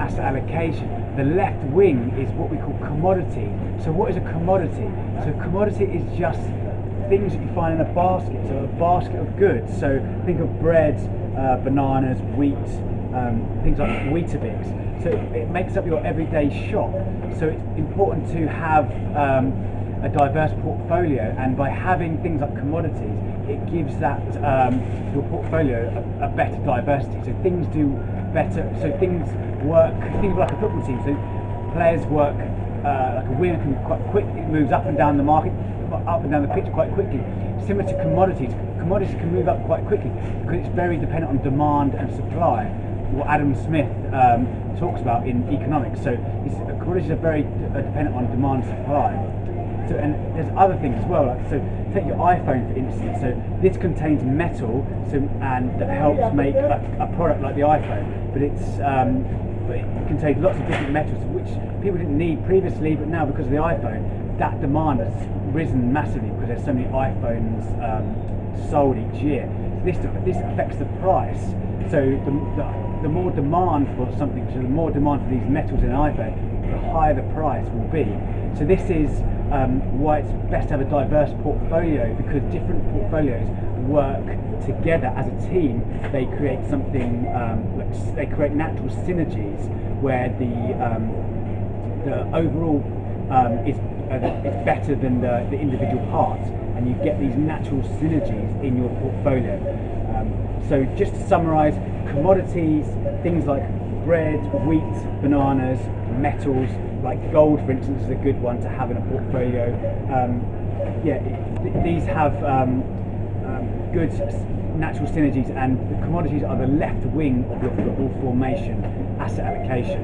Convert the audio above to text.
asset allocation. The left wing is what we call commodity. So what is a commodity? So commodity is just things that you find in a basket, so a basket of goods. So think of bread, bananas, wheat, things like Weetabix. So it makes up your everyday shop. So it's important to have a diverse portfolio, and by having things like commodities, it gives that your portfolio a better diversity. So things do better. So things work. Think of like a football team. So players work like a winner can quite quick. It moves up and down the market, up and down the pitch quite quickly. Similar to commodities, commodities can move up quite quickly because it's very dependent on demand and supply. What Adam Smith talks about in economics. So commodities are very dependent on demand and supply. So, and there's other things as well. Like, so take your iPhone for instance. So this contains metal, and that helps make a product like the iPhone. But but it contains lots of different metals which people didn't need previously, but now because of the iPhone, that demand has risen massively because there's so many iPhones sold each year. So this affects the price. So the more demand for something, so the more demand for these metals in an iPhone, the higher the price will be. So this is why it's best to have a diverse portfolio, because different portfolios work together as a team. They create something, they create natural synergies where the overall is better than the individual parts, and you get these natural synergies in your portfolio. So just to summarise, commodities, things like bread, wheat, bananas, metals, like gold for instance is a good one to have in a portfolio. These have good natural synergies, and the commodities are the left wing of your football formation asset allocation.